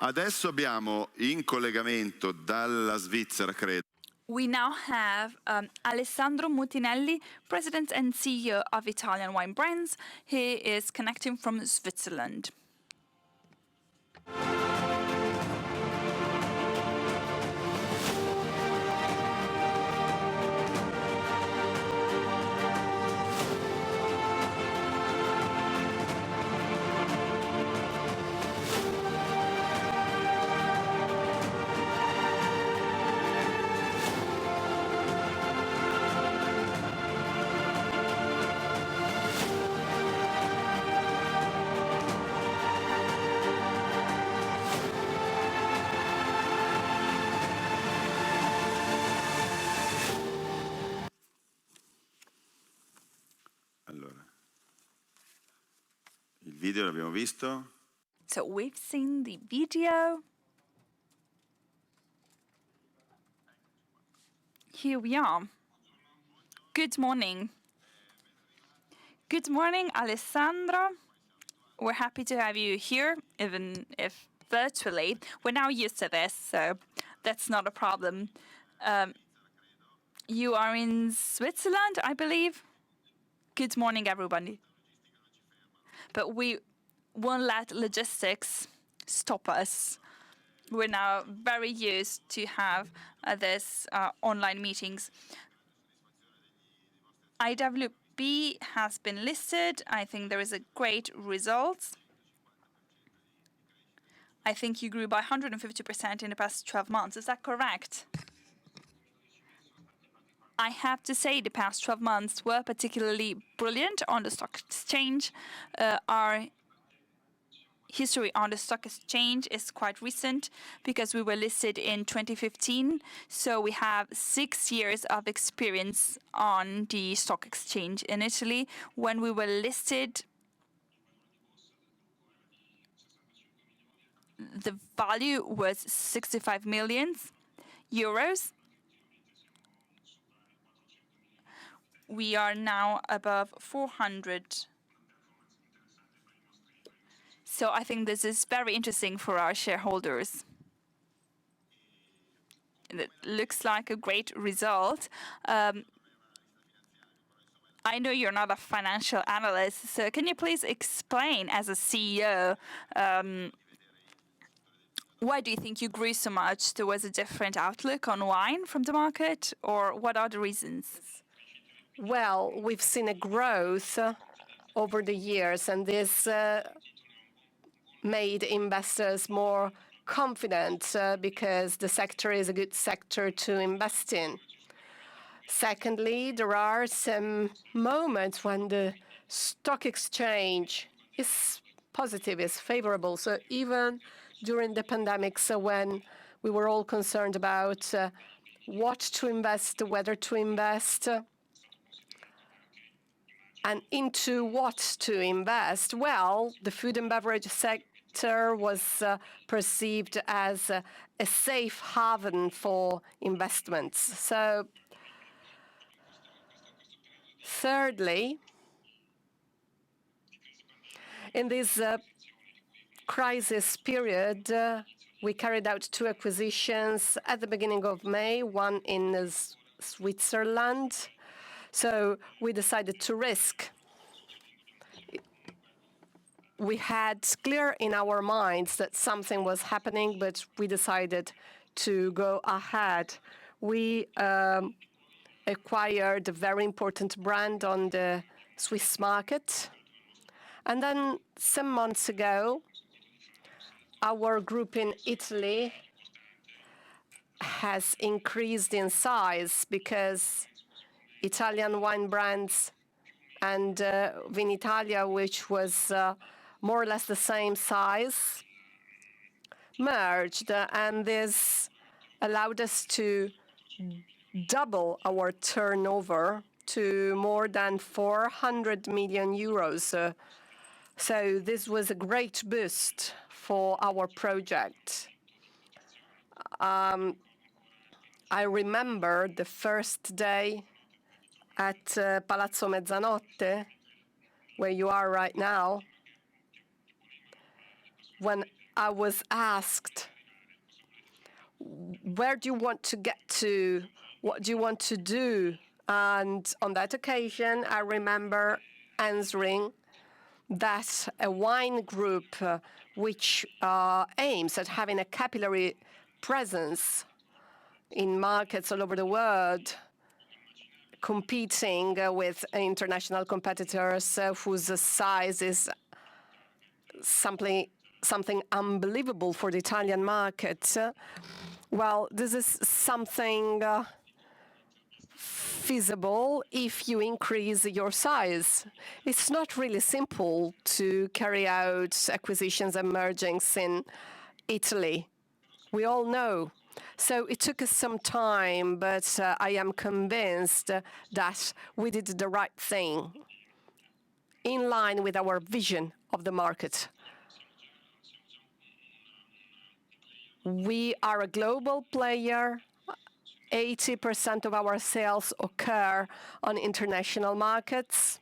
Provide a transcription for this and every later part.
Adesso abbiamo in collegamento dalla Svizzera, credo. We now have Alessandro Mutinelli, President and CEO of Italian Wine Brands. He is connecting from Switzerland. Allora, il video l'abbiamo visto. So we've seen the video. Here we are. Good morning. Good morning, Alessandro. We're happy to have you here, even if virtually. We're now used to this, so that's not a problem. You are in Switzerland, I believe. Good morning, everybody. But we won't let logistics stop us. We're now very used to have this online meetings. IWB has been listed. I think there is a great result. I think you grew by 150% in the past 12 months. Is that correct? I have to say the past 12 months were particularly brilliant on the stock exchange. Our history on the stock exchange is quite recent because we were listed in 2015. So we have 6 years of experience on the stock exchange in Italy. When we were listed, the value was 65 million euros. We are now above 400. So I think this is very interesting for our shareholders. And it looks like a great result. I know you're not a financial analyst, so can you please explain, as a CEO, why do you think you grew so much? There was a different outlook on wine from the market, or what are the reasons? Well, we've seen a growth over the years, and this made investors more confident because the sector is a good sector to invest in. Secondly, there are some moments when the stock exchange is positive, is favorable. So even during the pandemic, so when we were all concerned about what to invest, whether to invest, and into what to invest, well, the food and beverage sector was perceived as a safe haven for investments. So, thirdly, in this crisis period, we carried out 2 acquisitions at the beginning of May, one in Switzerland. So we decided to risk. We had clear in our minds that something was happening, but we decided to go ahead. We acquired a very important brand on the Swiss market. And then some months ago, our group in Italy has increased in size because Italian Wine Brands and Vinitalia, which was more or less the same size, merged, and this allowed us to double our turnover to more than 400 million euros. So this was a great boost for our project. I remember the first day at Palazzo Mezzanotte, where you are right now, when I was asked, where do you want to get to? What do you want to do? And on that occasion, I remember answering that a wine group which aims at having a capillary presence in markets all over the world, competing with international competitors whose size is something unbelievable for the Italian market. Well, this is something feasible if you increase your size. It's not really simple to carry out acquisitions and mergings in Italy. We all know. So it took us some time, but I am convinced that we did the right thing in line with our vision of the market. We are a global player. 80% of our sales occur on international markets.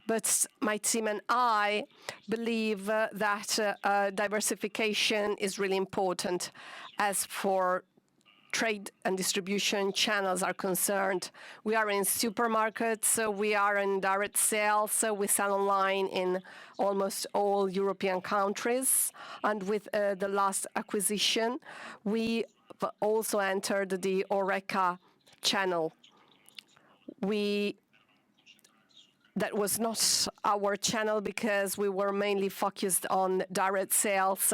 But my team and I believe that diversification is really important. As for trade and distribution channels are concerned, we are in supermarkets, we are in direct sales, we sell online in almost all European countries. And with the last acquisition, we also entered the HoReCa channel. That was not our channel because we were mainly focused on direct sales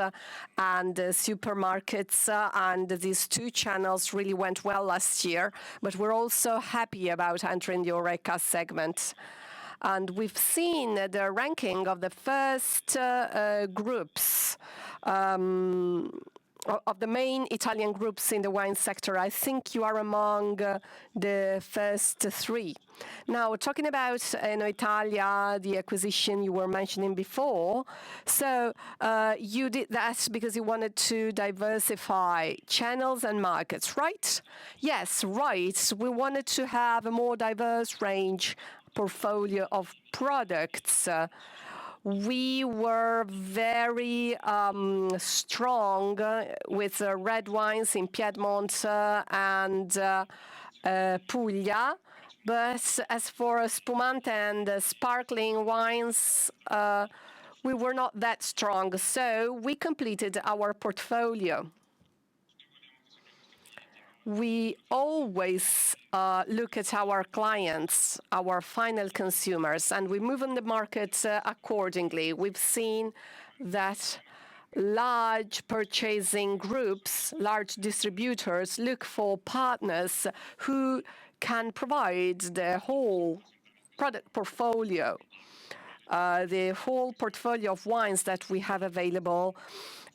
and supermarkets, and these two channels really went well last year. But we're also happy about entering the HoReCa segment. And we've seen the ranking of the first groups of the main Italian groups in the wine sector. I think you are among the first three. Now, talking about Italia, the acquisition you were mentioning before, so you did that because you wanted to diversify channels and markets, right? Yes, right. We wanted to have a more diverse range portfolio of products. We were very strong with red wines in Piedmont and Puglia. But as for spumante and sparkling wines, we were not that strong. So we completed our portfolio. We always look at our clients, our final consumers, and we move on the market accordingly. We've seen that large purchasing groups, large distributors look for partners who can provide the whole product portfolio, the whole portfolio of wines that we have available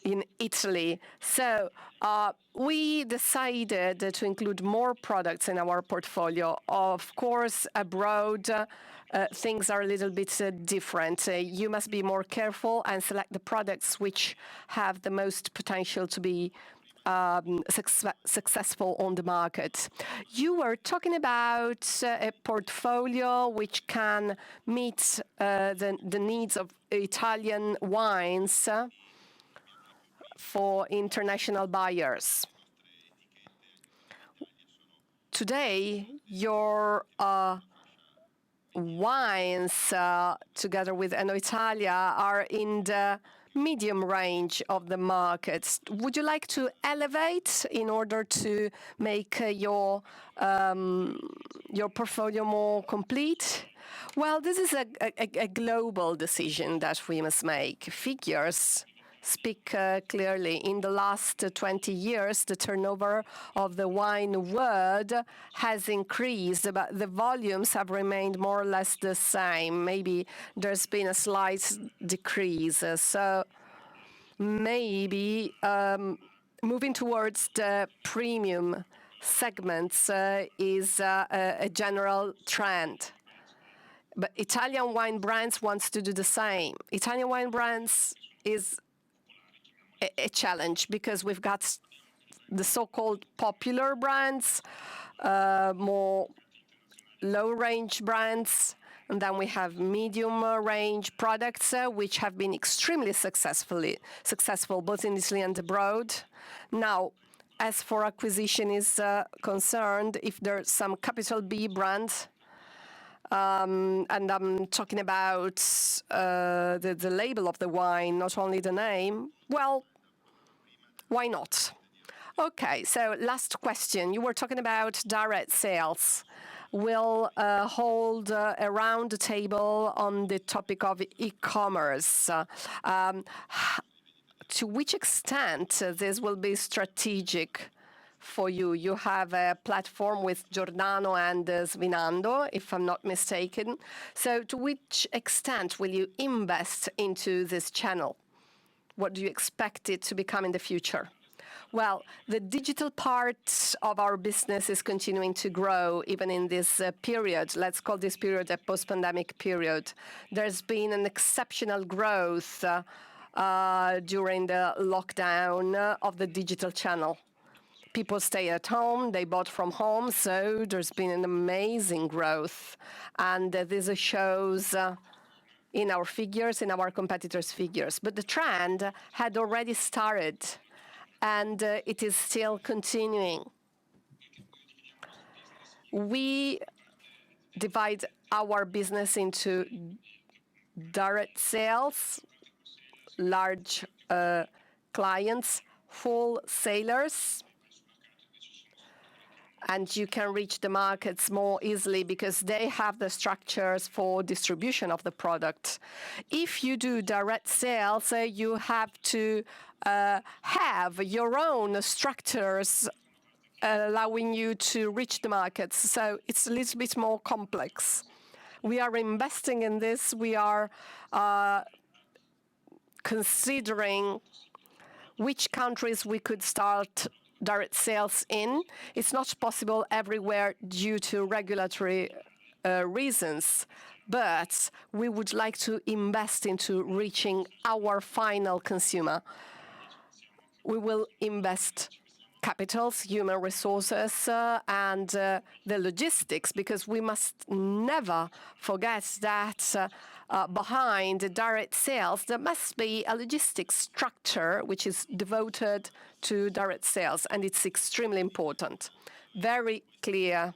in Italy. So we decided to include more products in our portfolio. Of course, abroad, things are a little bit different. You must be more careful and select the products which have the most potential to be successful on the market. You were talking about a portfolio which can meet the needs of Italian wines for international buyers. Today, your wines, together with Italia, are in the medium range of the markets. Would you like to elevate in order to make your portfolio more complete? Well, this is a global decision that we must make. Figures speak clearly. In the last 20 years, the turnover of the wine world has increased, but the volumes have remained more or less the same. Maybe there's been a slight decrease. So maybe moving towards the premium segments is a general trend. But Italian wine brands wants to do the same. Italian wine brands is a challenge because we've got the so-called popular brands, more low-range brands, And then we have medium range products, which have been extremely successful both in Italy and abroad. Now, as for acquisition is concerned, if there's some capital B brand, and I'm talking about the label of the wine, not only the name, well, why not? Okay, so last question. You were talking about direct sales. We'll hold a round table on the topic of e-commerce. To which extent this will be strategic for you? You have a platform with Giordano and Svinando, if I'm not mistaken. So to which extent will you invest into this channel? What do you expect it to become in the future? Well, the digital part of our business is continuing to grow even in this period. Let's call this period a post-pandemic period. There's been an exceptional growth during the lockdown of the digital channel. People stay at home, they bought from home, so there's been an amazing growth. And this shows in our figures, in our competitors' figures. But the trend had already started, and it is still continuing. We divide our business into direct sales, large clients, wholesalers, and you can reach the markets more easily because they have the structures for distribution of the product. If you do direct sales, you have to have your own structures allowing you to reach the markets. So it's a little bit more complex. We are investing in this. We are considering which countries we could start direct sales in. It's not possible everywhere due to regulatory reasons, but we would like to invest into reaching our final consumer. We will invest capitals, human resources, and the logistics, because we must never forget that behind direct sales, there must be a logistics structure which is devoted to direct sales, and it's extremely important. Very clear.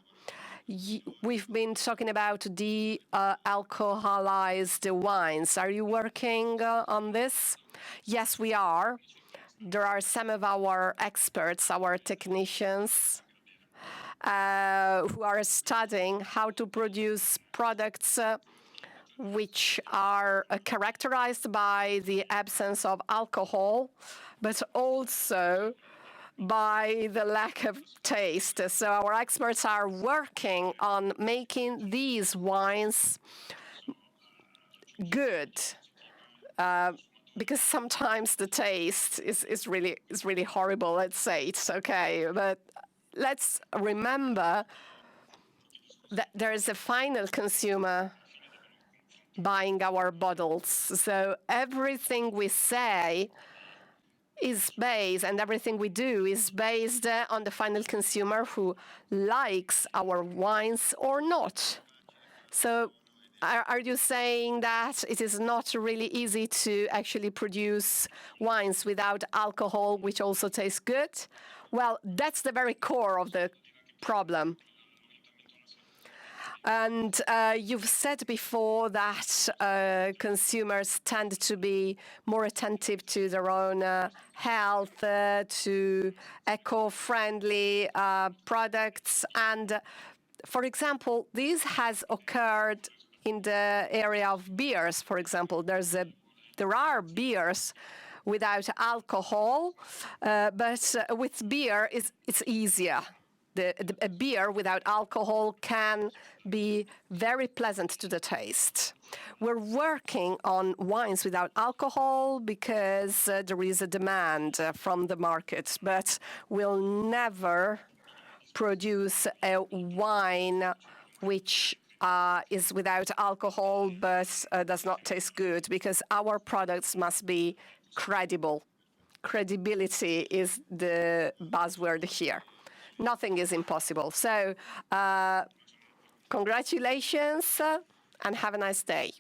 We've been talking about the alcoholized wines. Are you working on this? Yes, we are. There are some of our experts, our technicians, who are studying how to produce products which are characterized by the absence of alcohol, but also by the lack of taste. So our experts are working on making these wines good, because sometimes the taste is really horrible. Let's say it's okay, but let's remember that there is a final consumer buying our bottles. So everything we say is based, and everything we do is based on the final consumer who likes our wines or not. So are you saying that it is not really easy to actually produce wines without alcohol, which also tastes good? Well, that's the very core of the problem. And you've said before that consumers tend to be more attentive to their own health, to eco-friendly products. And, for example, this has occurred in the area of beers, for example. There are beers without alcohol, but with beer, it's easier. A beer without alcohol can be very pleasant to the taste. We're working on wines without alcohol because there is a demand from the market, but we'll never produce a wine which is without alcohol but does not taste good, because our products must be credible. Credibility is the buzzword here. Nothing is impossible. So, congratulations. and have a nice day.